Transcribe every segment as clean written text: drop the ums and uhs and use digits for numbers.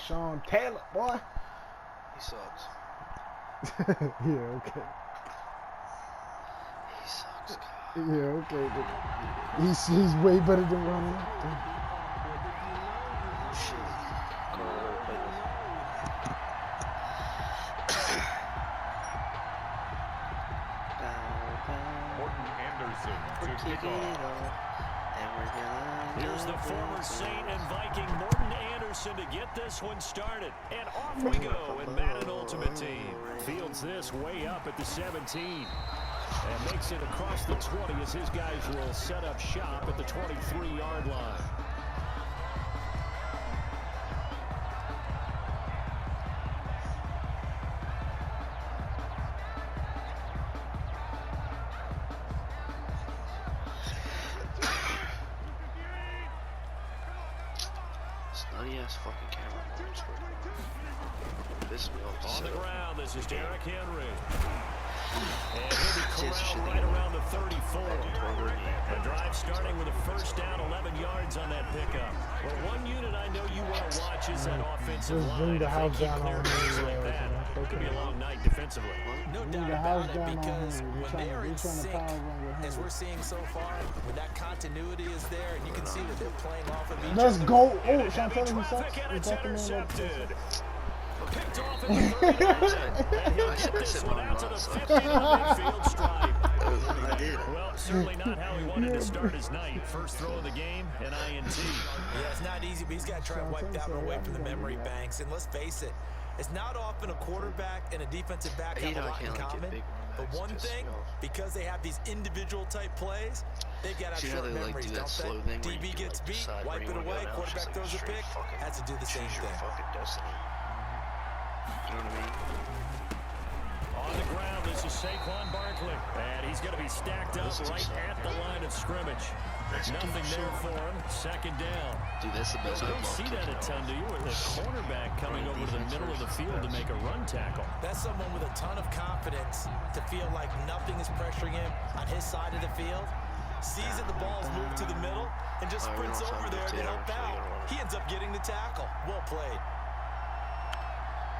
Sean Taylor, boy. He sucks. Yeah, okay. He sucks, God. Yeah, okay. But he's way better than Ronald. Shit. Carl played with Morton Anderson to kick off. Here's the former Saint and Viking Morton Anderson to get this one started. And off we go in Madden Ultimate Team. Fields this way up at the 17. And makes it across the 20 as his guys will set up shop at the 23-yard line. Snotty-ass fucking camera. This me off. On the ground, this is Derrick Henry. And he'll be corralled right around the 34. The drive starting with a first down, 11 yards on that pickup. But one unit I know you want to watch is that offensive line. The house down on like that, it could be a long night defensively. No doubt about it, because when they are in sync, as we're seeing so far, when that continuity is there, and you can see that they're playing off of each other. Let's go. Oh, Sean Taylor, he Traffic sucks. and He's it's back in there. intercepted. Picked off at the 39. And he'll get this one out to the 50 to the midfield stripe. I did. Well, certainly not how he wanted to start his night. First throw of the game, an INT. Yeah, it's not easy, but he's got to try and wipe that one away from the memory banks. And let's face it, it's not often a quarterback and a defensive back have a lot in common. But one thing, because they have these individual type plays, they've got to have short memories, don't they? DB gets beat, wipe it away, quarterback throws a pick, has to do the same thing. You know what I mean? On the ground, this is Saquon Barkley. And he's going to be stacked up right at the line of scrimmage. Nothing there for him. Second down. Dude, that's the best. You don't see that a ton, do you? With a cornerback coming over to the middle of the field to make a run tackle. That's someone with a ton of confidence to feel like nothing is pressuring him on his side of the field. Sees that the ball's moved to the middle and just sprints over there to help out. He ends up getting the tackle. Well played.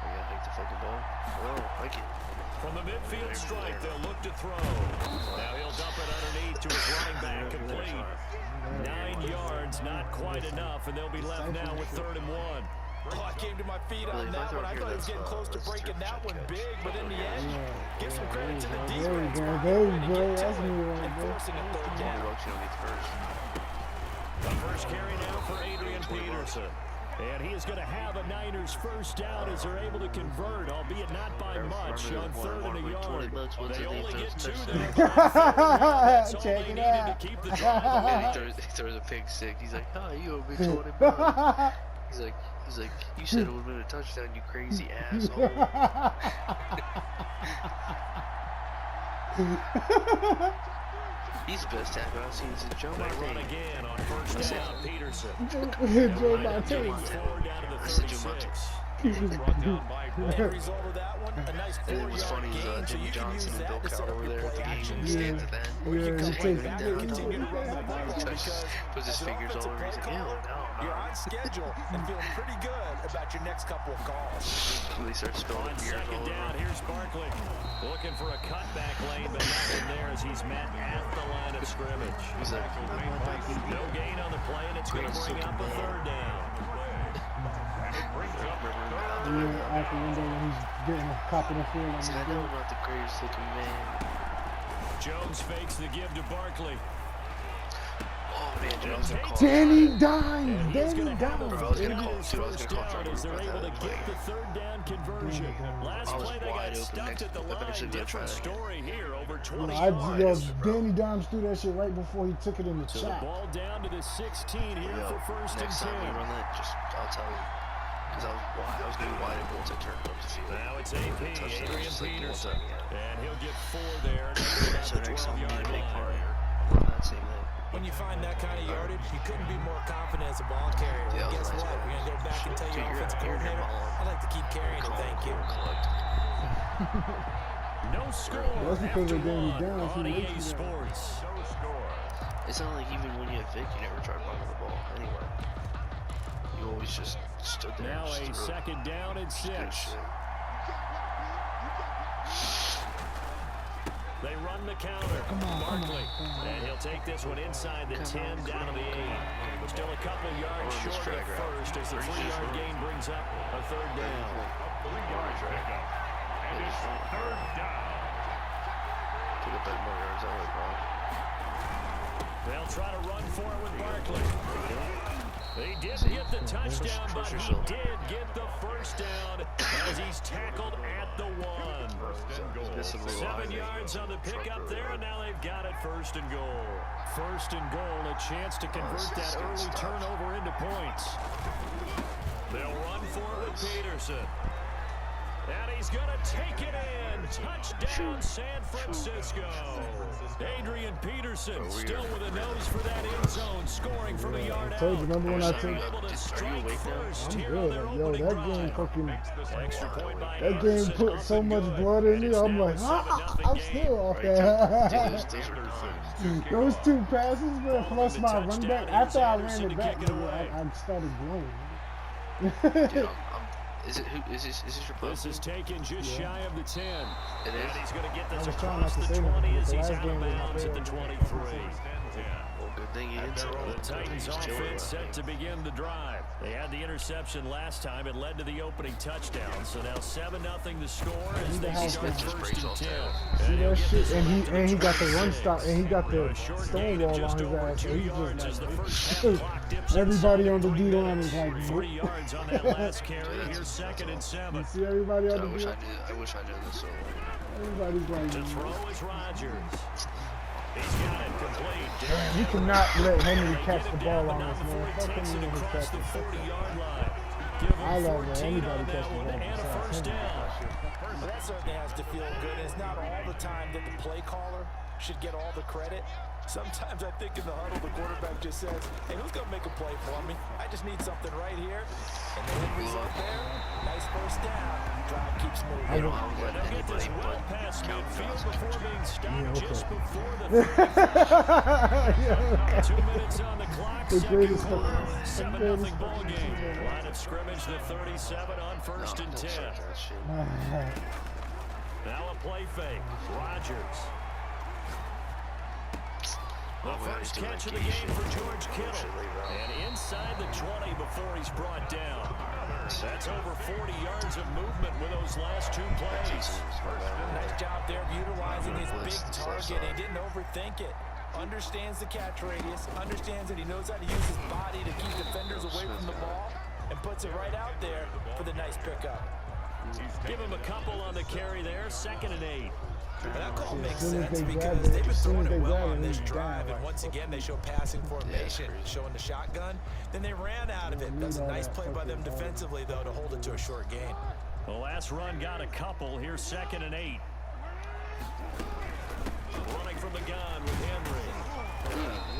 Yeah, take the fucking ball. Oh, like it. From the midfield stripe, they'll look to throw. Now he'll dump it underneath to his running back, complete. 9 yards, not quite enough, and they'll be left now with 3rd and 1. Oh, I came to my feet on that one. I thought he was getting close to breaking that one big, but in the end, give some credit to the defense. Enforcing a 3rd down. The first carry now for Adrian Peterson. And he is going to have a Niners first down as they're able to convert, albeit not by much, on 3rd and a yard. They only get 2 there. That's all they needed to keep the drive alive. He throws a pick six. He's like, oh, you owe me 20 bucks. He's like, you said it would have been a touchdown, you crazy asshole. He's the best tackle I've seen since Joe Montana. They run again on first down, Peterson. Joe Montana. I said Joe Montana. End result of that one, a nice 4-yard gain, so Jimmy you can use Johnson and that Bill to set Cowher up over your there at the play game action. and stands at that. Or you can come take right back and continue to run the ball because puts his as an fingers all offensive over his play head. caller, you're on schedule and feeling pretty good about your next couple of calls. They start spilling On beers all second over. down, here's Barkley. Looking for a cutback lane, but nothing there as he's met at the line of scrimmage. He's like, No gain on the play, and it's going to bring up a 3rd down. After window when he's getting a cop in the field. I know I'm not the greatest looking man. Jones fakes the give to Barkley. Oh man, dude, I was gonna call Danny And Dimes. he's Danny going to have a Dimes. I was gonna call his too. I was first gonna call down as they're able to get the 3rd down conversion. Last I was play, they wide got open stuck next- at the I better line. should go try Different that again. story here, over 20 Danny yards. Dimes threw that shit right before he took it in the So the chat. ball down to the 16 here Yo, for first and next time you 10. run that, just I'll tell you. Because I was gonna be wide open once I turned up the field. Now it's AP, Touchdown, Adrian just like the one Peterson. time, yeah. And he'll get 4 there. So next time we need 12-yard to make line. part run that same thing. When you find that kind of yardage, you couldn't be more confident as a ball carrier. Yeah, Guess nice what? ball. We're going to go back and tell your Dude, offensive you're coordinator, balling. I'd like to keep carrying it, thank you. No score. That's because after of Danny one Dimes. on He EA makes you that. Sports. No score. It's not like even when you have Vic, you never try to run the ball anywhere. You always just Stood there. Now just a threw it. second down and Just good 6. shit. They run the counter. Barkley. And he'll take this one inside the 10 down to the 8. Still a couple yards short at first as the 3-yard gain brings up a third down. 3-yard pickup. And it's third down. Took up that more yards that way, bro. They'll try to run for it with Barkley. They didn't get the touchdown, but he did get the first down as he's tackled at the 1. First and goal. 7 yards on the pickup there, and now they've got it first and goal. First and goal, a chance to convert that early turnover into points. They'll run for it with Peterson. And he's going to take it in. Touchdown, San Francisco. Adrian Peterson still with a nose for that end zone, scoring from a yard out. I told you, remember when I told you? Able to strike first I'm here on their good. Yo, opening that game drive. fucking, Extra point by that game Anderson, put up so and much good. blood in And me. it's I'm now like, a 7-0 I'm game. still off Dude, that. those were nice. Those 2 passes, man, plus the my run touchdown, back. it was After I Anderson ran to it back, kick it away. I started glowing. Dude, is this your This is taken just shy of the 10. It And is. he's going to get I this was trying across not to the say 20 nothing, as but he's the last out of game was my bounds at the favorite. 23. Well, good thing you didn't say The that. Titans offense set to begin the drive. They had the interception last time. It led to the opening touchdown. So now 7-0 the score as they start first and 10. See that shit? this And he got the run stop, and he got the A short gain of stonewall just on over his ass. 2 So he's yards as just the like, first half clock dips everybody inside on the 3 D line minutes. is like, 3 yards on that last carry. Here's second and 7. see everybody on I the wish D I line? knew. I wish I knew this. So Everybody's To like, throw is Rodgers. He's got it complete. damn, you cannot let Henry They catch get the him ball down, on but us, not before man. he Fuck takes him it in his across the catches. 40-yard line. Give him I love when 14 anybody on that catches the one ball and a besides first Henry. down. That certainly has to feel good. It's not all the time that the play caller should get all the credit. Sometimes I think in the huddle, the quarterback just says, hey, who's going to make a play for me? I just need something right here. And the end result there, nice first down. Drive keeps moving. I don't let They'll get this anybody well but past count midfield Johnson. before being stopped Yeah, okay. just before the 2 minutes on the clock. The Second greatest quarter, fucking- 7-0 ball game. Line of scrimmage, the 37 on first and 10. That shit. Now a play fake. Rodgers. The first catch of the game for George Kittle. And inside the 20 before he's brought down. That's over 40 yards of movement with those last 2 plays. Nice job there of utilizing his big target. He didn't overthink it. Understands the catch radius. Understands that he knows how to use his body to keep defenders away from the ball. And puts it right out there for the nice pickup. Give him a couple on the carry there. 2nd and 8. And that call makes As soon as sense they because grab it, they've been as soon throwing as it they well grab it, on this he's drive. down. And once again, they show passing formation, showing the shotgun. Then they ran out of it. That's a nice play by them defensively, though, to hold it to a short gain. The last run got a couple. Here's 2nd and 8. Running from the gun with Henry.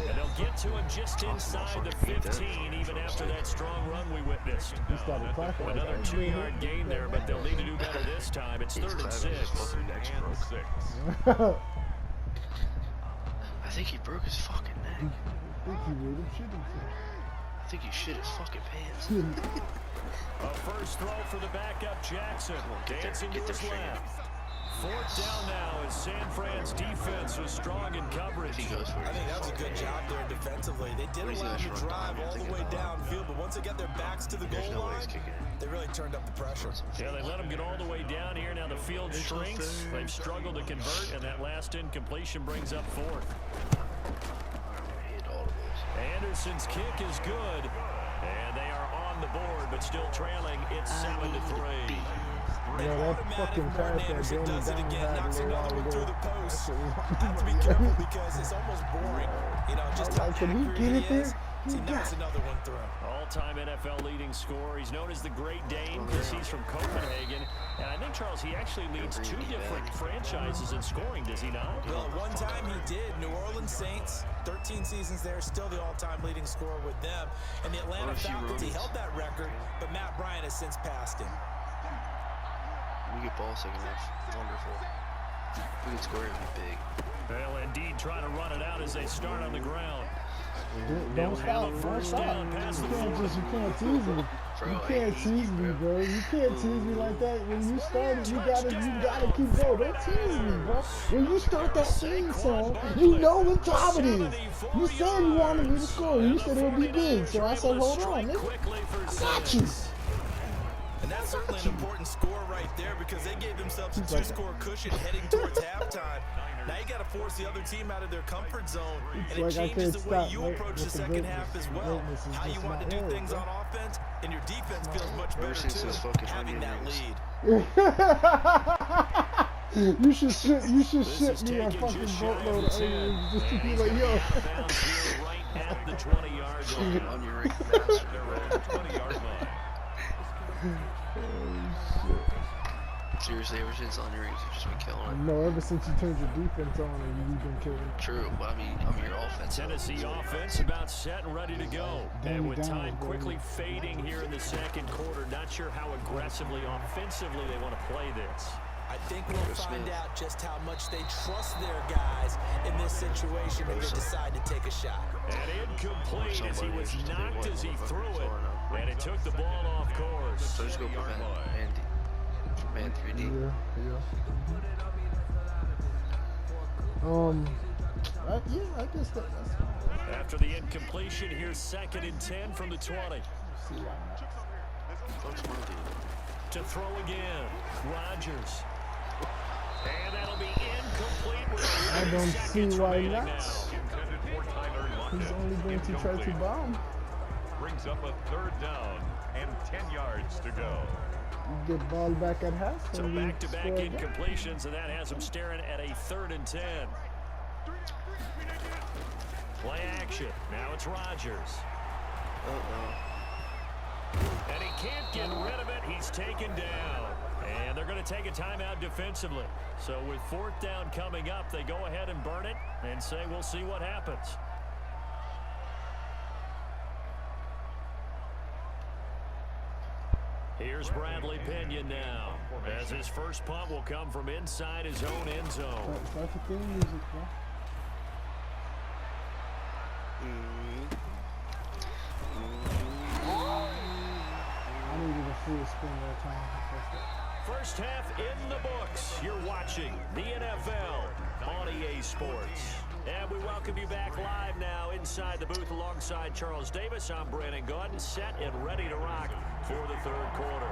And they'll get to him just inside the 15, even after that strong run we witnessed. He started clapping. like, Another "I'm 2-yard gain there, but they'll need to do better this time. It's 3rd and 6. And 6. good." I think he broke his fucking neck. I think he would have shit I think he shit his fucking pants. himself. A first throw for the backup Jackson. Dancing to get his their left. 4th down now as San Fran's defense was strong in coverage. If he goes for it. I think that was a good job there defensively. They did allow them to drive all the way downfield, but once they got their backs to the There's goal no way line, he's kicking it. they really turned up the pressure. Yeah, they let them get all the way down here. Now the field shrinks. They've struggled to convert, and that last incompletion brings up 4th. Hit all of those. Anderson's kick is good, and they are on the board, but still trailing. It's 7-3. Yeah, that fucking pass that Anderson Danny does it Dimes again, had knocks to lay another all one through the the post. way. Have to be careful because it's almost boring. You know, just how Like, can he accurate get it he is. there? He He knocks got another one through. All-time NFL leading scorer. He's known as the Great Dane because he's from Copenhagen. And I think, Charles, he actually leads 2 different franchises in scoring, does he not? Well, at one time he did. New Orleans Saints, 13 seasons there, still the all-time leading scorer with them. And the Atlanta Falcons, he held that record, but Matt Bryant has since passed him. We get ball second half. Wonderful. We can score, it'd be big. Well, indeed, trying to run it out as they start on the ground. Don't They'll have stop. a Don't first stop. down past You the can't 40. just, you can't tease him. bro. You can't tease me, bro. You can't tease me like that. When you started, you gotta keep going. Don't tease me, bro. When you start that theme song, you know what time it is. You said you wanted me to score. You said it would be big. So I said, hold on, nigga. I got you. And that's certainly an important score right there because they gave themselves a 2-score cushion heading towards halftime. Now you got to force the other team out of their comfort zone, and it changes the way you approach the second half as well. How you want to do things on offense, and your defense feels much better too, having that lead. You should ship me a fucking boatload of onions just to be like, yo. Right at the 20-yard line. On your ring, bastard. 20-yard line. Seriously, ever since on your rings, you've just been killing it. No, ever since you turned your defense on, you've been killing it. True, but I mean your offense. Tennessee offense about set and ready to go. And with time quickly fading here in the second quarter, not sure how aggressively, offensively they want to play this. I think we'll find out just how much they trust their guys in this situation if they decide to take a shot. And incomplete as he was knocked as he threw it, and it took the ball off course. So just go prevent man 3D. Yeah. I guess that's fine. After the incompletion, here's 2nd and 10 from the 20. To throw again, Rodgers. And that'll be incomplete. I don't see why not. He's only going to try to bomb. Brings up a 3rd down and 10 yards to go. You get ball back at half. So back-to-back incompletions, and that has him staring at a 3rd and 10. Play action. Now it's Rodgers. And he can't get rid of it. He's taken down. And they're going to take a timeout defensively. So with 4th down coming up, they go ahead and burn it and say we'll see what happens. Here's Bradley Pinion now, as his first punt will come from inside his own end zone. Start the theme music, bro. I needed a full spin that time. First half in the books. You're watching the NFL on EA Sports. And we welcome you back live now inside the booth alongside Charles Davis. I'm Brandon Gaudin, set and ready to rock for the 3rd quarter.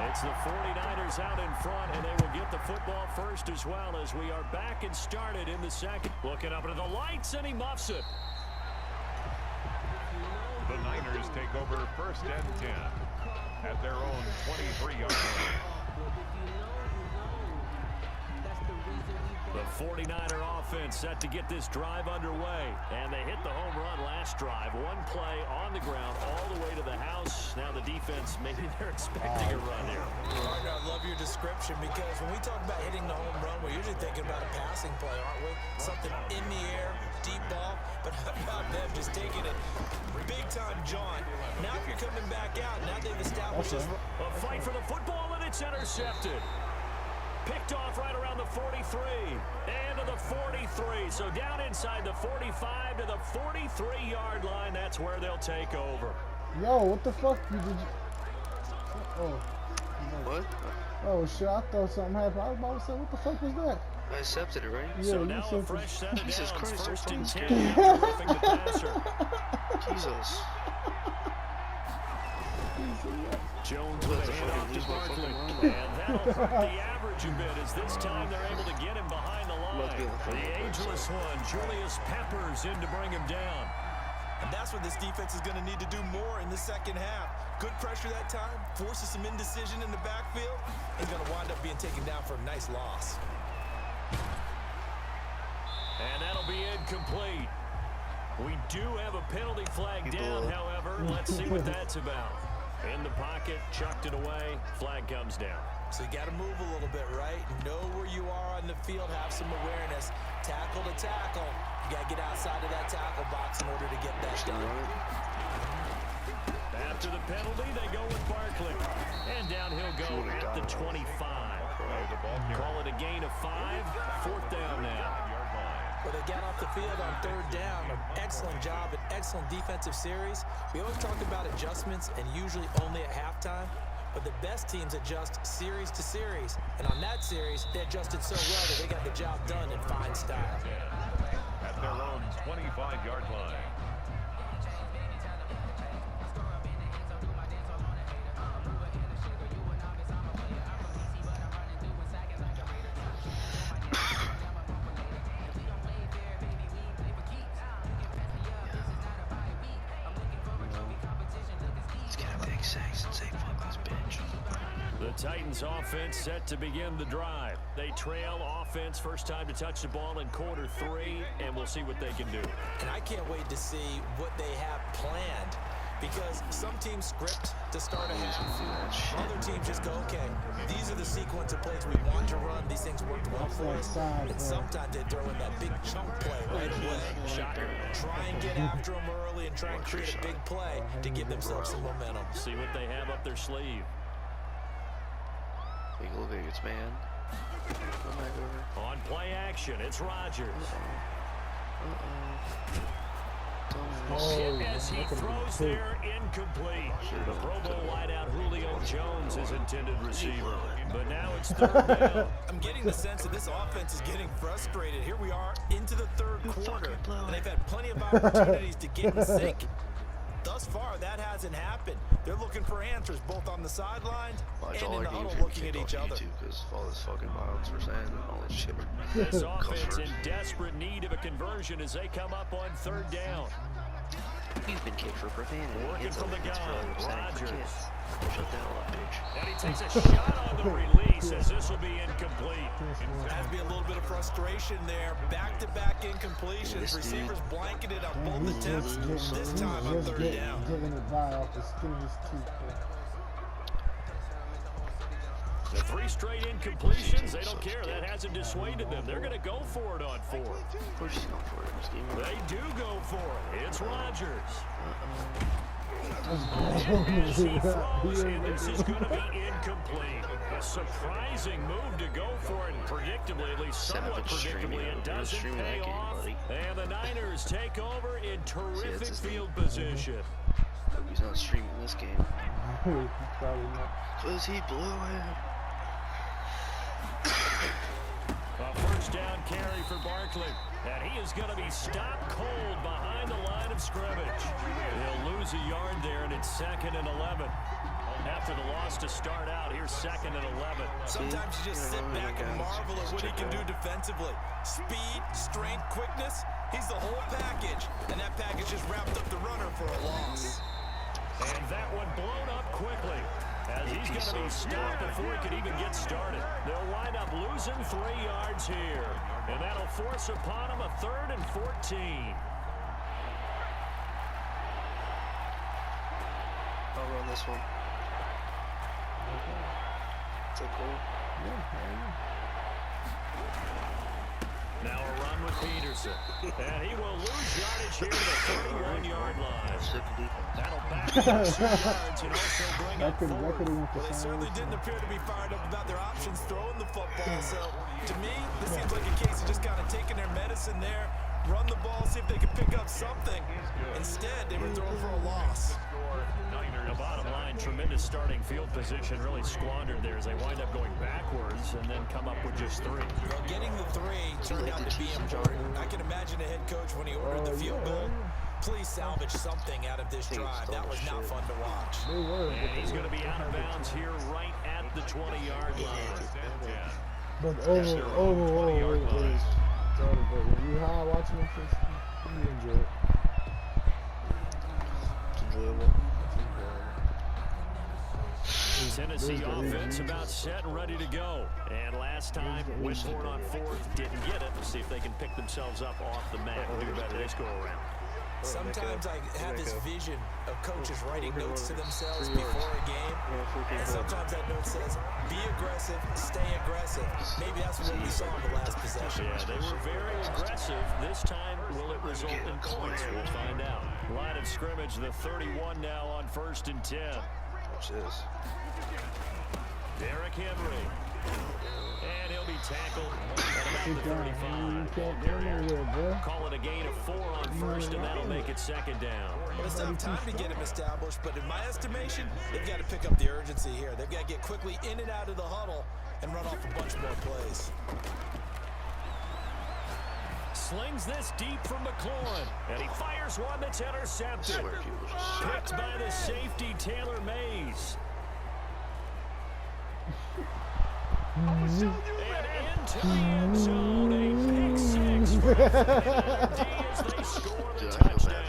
It's the 49ers out in front, and they will get the football first as well as we are back and started in the second. Looking up into the lights, and he muffs it. The Niners take over 1st and 10 at their own 23-yard line. The 49er offense set to get this drive underway. And they hit the home run last drive. One play on the ground all the way to the house. Now the defense, maybe they're expecting a run here. Partner, I love your description because when we talk about hitting the home run, we're usually thinking about a passing play, aren't we? Something in the air, deep ball, but how about them just taking it big time, John. Now if you're coming back out, now they've established this. A fight for the football, and it's intercepted. Picked off right around the 43 and to the 43. So down inside the 45 to the 43-yard line. That's where they'll take over. Yo, what the fuck? Did you... Oh. What? Oh, shit. I thought something happened. I was about to say, what the fuck was that? I accepted it, right? Yeah, so now a fresh set of Jesus downs. Christ, 1st and 10 fucking after roughing the passer. Jesus. Jones with a handoff to Barkley. And that'll hurt the average a bit as this time they're able to get him behind the line. The ageless one, Julius Peppers, in to bring him down. And that's what this defense is going to need to do more in the second half. Good pressure that time, forces some indecision in the backfield. He's going to wind up being taken down for a nice loss. And that'll be incomplete. We do have a penalty flag down, however. Let's see what that's about. In the pocket, chucked it away, flag comes down. So you got to move a little bit, right? Know where you are on the field, have some awareness. Tackle to tackle. You got to get outside of that tackle box in order to get that done. After the penalty, they go with Barkley. And down he'll go at the 25. Call it a gain of 5. 4th down now. Well, they got off the field on third down. An excellent job, an excellent defensive series. We always talk about adjustments, and usually only at halftime. But the best teams adjust series to series. And on that series, they adjusted so well that they got the job done in fine style. At their own 25-yard line. The Titans offense set to begin the drive. They trail offense, first time to touch the ball in quarter 3, and we'll see what they can do. And I can't wait to see what they have planned, because some teams script to start a half. Other teams just go, okay, these are the sequence of plays we want to run. These things worked well for us. And sometimes they throw in that big chunk play right away. Shocker. Try and get after them early and try and create a big play to give themselves some momentum. See what they have up their sleeve. Big look like it's man. On play action, it's Rodgers. As he throws there, incomplete. The Pro Bowl wideout Julio Jones is intended receiver. But now it's third down. I'm getting the sense that this offense is getting frustrated. Here we are into the third quarter, and they've had plenty of opportunities to get in sync. Thus far, that hasn't happened. They're looking for answers both on the sidelines and in the huddle looking at each other. Because of all this fucking violence we're saying and all this shit. This offense in desperate need of a conversion as they come up on third down. You've been kicked for profanity. Working from the gun, Rodgers. Shut the hell up, bitch. And he takes a shot on the release as this will be incomplete. Has to be a little bit of frustration there. Back-to-back incompletions. Receivers blanketed on both attempts. This time on third down. Giving it by off the skin of his teeth. The 3 straight incompletions, they don't care. That hasn't dissuaded them. They're going to go for it on 4. Of course he's going for it. They do go for it. It's Rodgers. As he throws, and this is going to be incomplete. A surprising move to go for it, and predictably, at least somewhat predictably, it doesn't pay off. And the Niners take over in terrific field position. Hope he's not streaming this game. Probably not. Because he blew it. A first down carry for Barkley. And he is going to be stopped cold behind the line of scrimmage. He'll lose a yard there, and it's 2nd and 11. After the loss to start out, here's 2nd and 11. Sometimes you just sit back and marvel at what he can do defensively. Speed, strength, quickness, he's the whole package. And that package just wrapped up the runner for a loss. And that one blown up quickly, as he's going to be stopped before he could even get started. They'll wind up losing 3 yards here, and that'll force upon him a 3rd and 14. I'll run this one. Is that cool? Now a run with Peterson, and he will lose yardage here to the 31-yard line. That'll back up 2 yards and also bring up 4. Well, they certainly didn't appear to be fired up about their options throwing the football. So, to me, this seems like a case of just kind of taking their medicine there, run the ball, see if they can pick up something. Instead, they were throwing for a loss. The bottom line, tremendous starting field position, really squandered there as they wind up going backwards and then come up with just 3. Well, getting the 3 turned out to be important. I can imagine a head coach when he ordered the field goal. Please salvage something out of this drive. That was not fun to watch. And he's going to be out of bounds here right at the 20-yard line. But overall, you high watching it, you enjoy it. It's enjoyable. Tennessee offense about set and ready to go. And last time, went for it on 4th, didn't get it. See if they can pick themselves up off the mat and do better this go around. Sometimes I have this vision of coaches writing notes to themselves before a game, and sometimes that note says, be aggressive, stay aggressive. Maybe that's what we saw in the last possession. Yeah, they were very aggressive. This time, will it result in points? We'll find out. Line of scrimmage, the 31 now on 1st and 10. Watch this. Derrick Henry. And he'll be tackled at about the 35. Can't go nowhere, bro. Call it a gain of 4 on first, and that'll make it second down. Well, it's not time to get him established, but in my estimation, they've got to pick up the urgency here. They've got to get quickly in and out of the huddle and run off a bunch more plays. Slings this deep from McLaurin, and he fires one that's intercepted. Picked by the safety, Taylor Mays. And into the end zone, a pick six for the as they score the touchdown.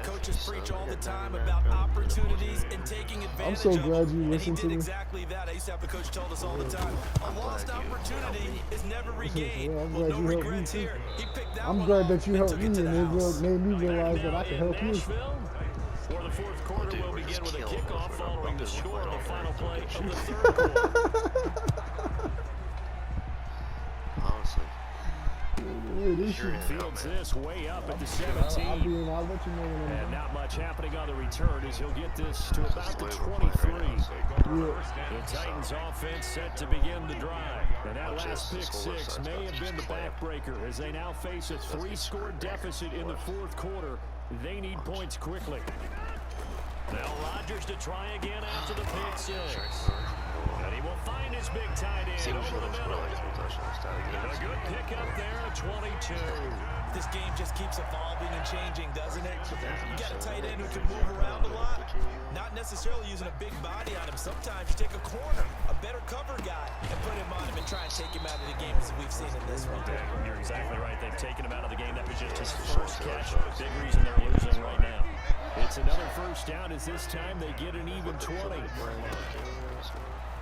Coaches preach all the time about opportunities and taking advantage I'm so glad of you them, listened to and he did me. exactly that. I used to have the coach told us all the time, a lost opportunity is never regained. Yeah, I'm Well, glad no you helped me regrets too. here. He picked that I'm one glad off that you helped took me, it and to the house. it made me realize that I can help you. Nashville, for the fourth quarter, will begin with a kickoff following the score of the final play of the third quarter. Honestly. Fields this way up at the 17. I'll let you know when And not much happening on the return as he'll get this to about the 23. The Titans offense set to begin the drive. And that last pick six may have been the backbreaker as they now face a 3-score deficit in the fourth quarter. They need points quickly. Now Rodgers to try again after the pick six. And he will find his big tight end over the middle. A good pick up there at 22. This game just keeps evolving and changing, doesn't it? You got a tight end who can move around a lot. Not necessarily using a big body on him. Sometimes you take a corner, a better cover guy, and put him on him and try and take him out of the game, as we've seen in this one. You're exactly right. They've taken him out of the game. That was just his first catch. Big reason they're losing right now. It's another first down as this time they get an even 20.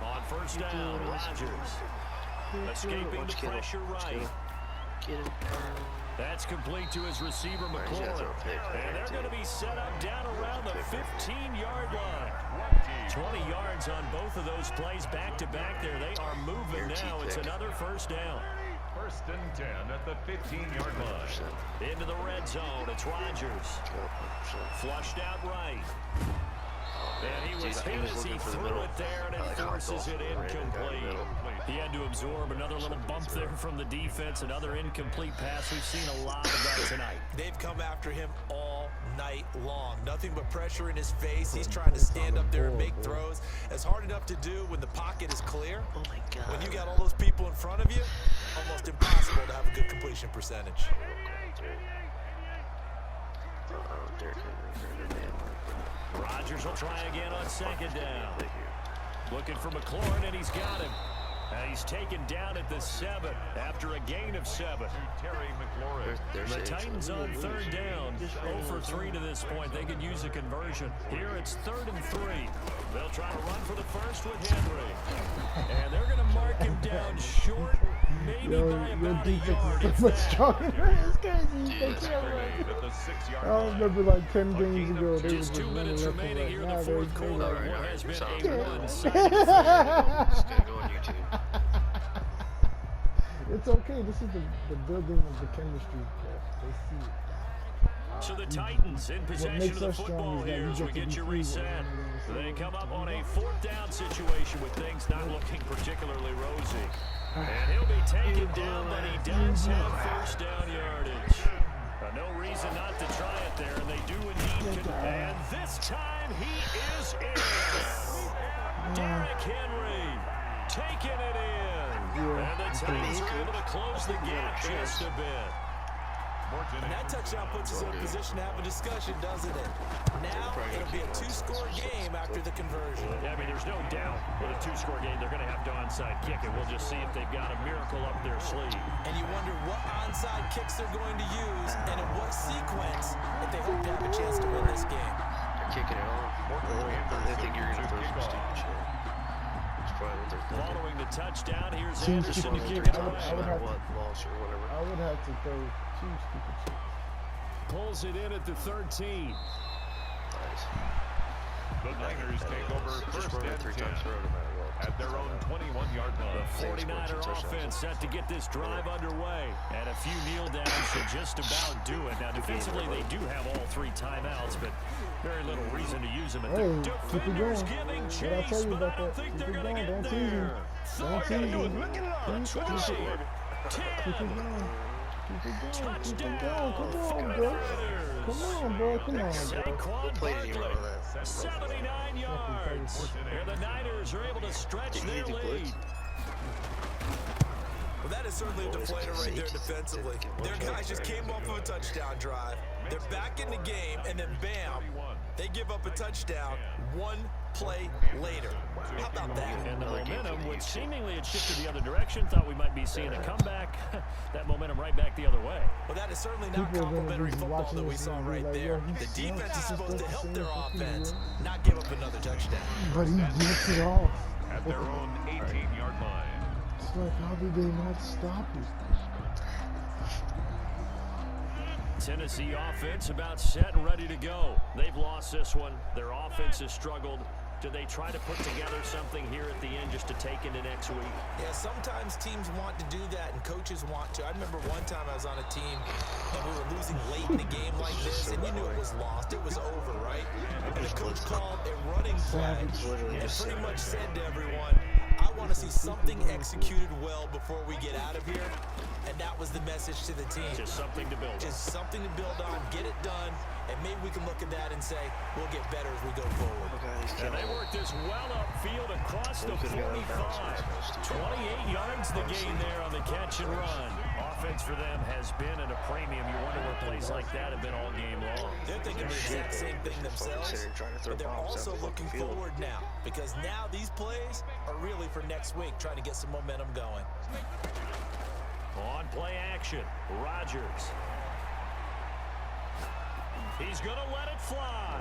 On first down, Rodgers. Escaping the pressure right. That's complete to his receiver, McLaurin. And they're going to be set up down around the 15-yard line. 20 yards on both of those plays back-to-back there. They are moving now. It's another first down. First and 10 at the 15-yard line. Into the red zone. It's Rodgers. Flushed out right. And he was hit as he threw it there, and it forces it incomplete. He had to absorb another little bump there from the defense, another incomplete pass. We've seen a lot of that tonight. They've come after him all night long. Nothing but pressure in his face. He's trying to stand up there and make throws. It's hard enough to do when the pocket is clear. Oh my God. When you got all those people in front of you, almost impossible to have a good completion percentage. Rodgers will try again on second down. Looking for McLaurin, and he's got him. And he's taken down at the 7 after a gain of 7. Terry McLaurin. The Titans on third down, 0 for 3 to this point. They could use a conversion. Here it's 3rd and 3. They'll try to run for the first with Henry. And they're going to mark him down short, maybe by about a yard. It's much stronger. It's crazy. At the 6-yard I line. remember like 10 games ago. They Just was 2 minutes left and remaining right. here in Now the fourth they quarter. like, What has been a It's one-sided gonna go on YouTube. It's okay. This is the building of the chemistry. They see it. So the Titans in What possession makes of the us strong football is that here we as we get to get be you free with reset. one of They come up on a 4th down situation with things not looking particularly rosy. And he'll be taken down, but he does have first down yardage. No reason not to try it there, and they do indeed. And this time he is in. Derrick Henry taking it in. And the Titans are able to close the gap just a bit. And that touchdown puts us in a position to have a discussion, doesn't it? Now it'll be a 2-score game after the conversion. Yeah, I mean, there's no doubt with a 2-score game they're going to have to onside kick it. We'll just see if they've got a miracle up their sleeve. And you wonder what onside kicks they're going to use and in what sequence if they hope to have a chance to win this game. They're kicking it off. I think you're going to throw some stupid shit. It's probably what they're thinking. Following the touchdown, here's Two Anderson to stupid kick shit. it I away. would have What loss or whatever. I would have to throw 2 stupid shit. Pulls it in at the 13. Nice. The Niners take over Just first run it and 3 10 times through no matter what. at their own 21-yard 18-yard line. The 49er offense set to get this drive underway. And a few kneel downs should just about do it. Now, defensively, they do have all 3 timeouts, but very little reason to use them. And the defenders giving chase, but I don't think they're going to get there. Don't tease me. Keep it going. Come on, bro. Come on, bro. Come on, bro. Saquon Barkley, 79 yards. And the Niners are able to stretch their lead. Well, that is certainly a deflator right there defensively. Their guys just came off of a touchdown drive. They're back in the game, and then bam, they give up a touchdown 1 play later. How about that? And the momentum, which seemingly had shifted the other direction, thought we might be seeing a comeback. That momentum right back the other way. Well, that is certainly not complimentary football that we saw right there. The defense is supposed to help their offense, not give up another touchdown. But he gets it off. At their own 18-yard line. It's like, how did they not stop it? Tennessee offense about set and ready to go. They've lost this one. Their offense has struggled. Do they try to put together something here at the end just to take into next week? Yeah, sometimes teams want to do that and coaches want to. I remember one time I was on a team and we were losing late in a game like this, and you knew it was lost. It was over, right? And the coach called a running play and pretty much said to everyone, I want to see something executed well before we get out of here. And that was the message to the team. Just something to build on. Just something to build on, get it done, and maybe we can look at that and say, we'll get better as we go forward. And they work this well upfield across the 45. 28 yards the gain there on the catch and run. Offense for them has been at a premium. You wonder where plays like that have been all game long. They're thinking the exact same thing themselves, but they're also looking forward now, because now these plays are really for next week, trying to get some momentum going. On play action, Rodgers. He's going to let it fly.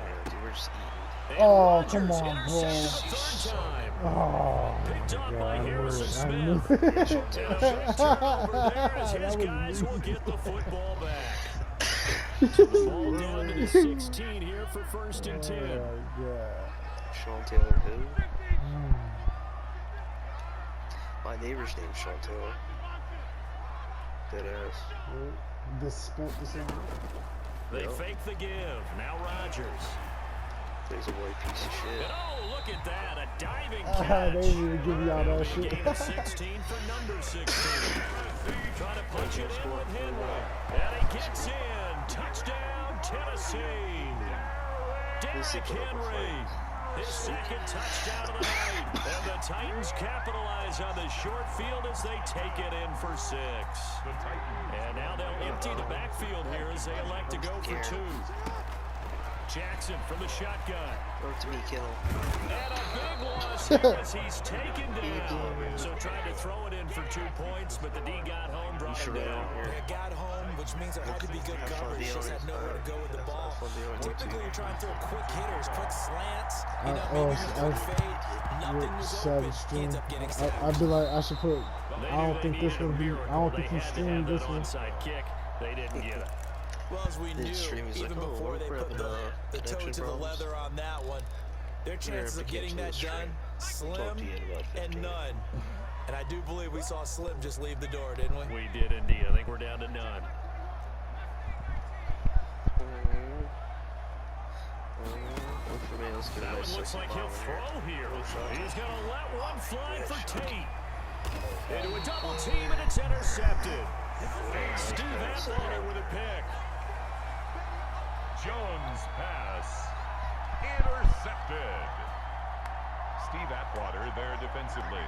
Oh, come on, bro. Third time. Oh, Picked up by Harrison I knew Smith. it. And a big turnover there as his guys will get the football back. Ball down to the 16 here for 1st and 10. Sean Taylor who? My neighbor's name's Sean Taylor. Dead ass. They fake the give. Now Rodgers. He's a white piece of shit. And oh, look at that. A diving They catch. didn't even give y'all that shit. Gain of 16 for number 16. Trying to punch it in with Henry. And he gets in. Touchdown, Tennessee. Derrick Henry. His 2nd touchdown of the night. And the Titans capitalize on the short field as they take it in for 6. And now they'll empty the backfield here as they elect to go for 2. Jackson from the shotgun. Throw it to me, Kittle. And a big loss here as he's taken down. So trying to throw it in for 2 points, but the D got home, brought him down. They got home, which means there had to be good coverage. Just had nowhere to go with the ball. Typically, you're trying to throw quick hitters, quick slants, you know, maybe a quick fade. Nothing was open. He ends up getting sacked. I'd be like, I should put, I don't think this one be, I don't think he's streamed this one. Onside kick. They didn't get it. Well, as we knew, even before they put the toe to the leather on that one, their chances of getting that done, slim and none. And I do believe we saw Slim just leave the door, didn't we? We did indeed. I think we're down to none. That one looks like he'll throw here. He's going to let one fly for Tate. Into a double team, and it's intercepted. Steve Atwater with a pick. Jones pass. Intercepted. Steve Atwater there defensively.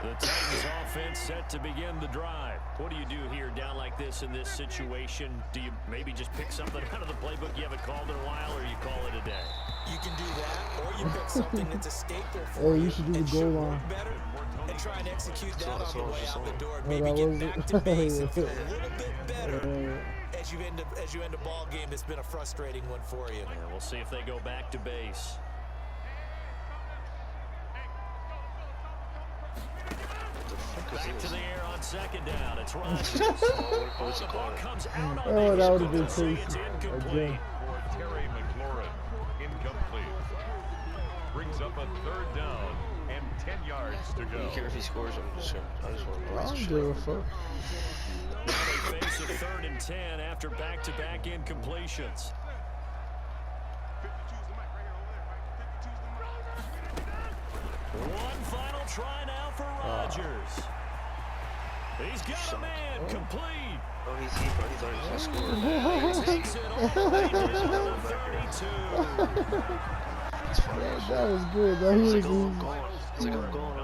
The Titans offense set to begin the drive. What do you do here down like this in this situation? Do you maybe just pick something out of the playbook you haven't called in a while, or you call it a day? You can do that, or you pick something that's a staple for you. You should do the goal line. Better and try and execute that on the way out the door. Maybe get back to basics a little bit better as you end a ball game that's been a frustrating one for you. Yeah, we'll see if they go back to base. Back to the air on 2nd down. It's Rodgers. The ball comes out on that would have been it's incomplete. For Terry McLaurin, incomplete. Brings up a a 3rd down and 10 yards to I go. don't care if he scores. I just want to I blast don't the give a shit. fuck. Now they face a 3rd and 10 after back-to-back incompletions. One final try now for Rodgers. He's got a man complete. Oh, he thought he was going to score. Takes it all the way down to 32. It's funny. That was good. Though. He He's was like, oh, I'm easy. going. He's like, I'm going.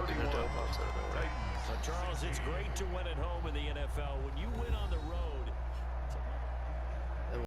They're gonna double outside of nowhere. So, Charles, it's great to win at home in the NFL. When you win on the road,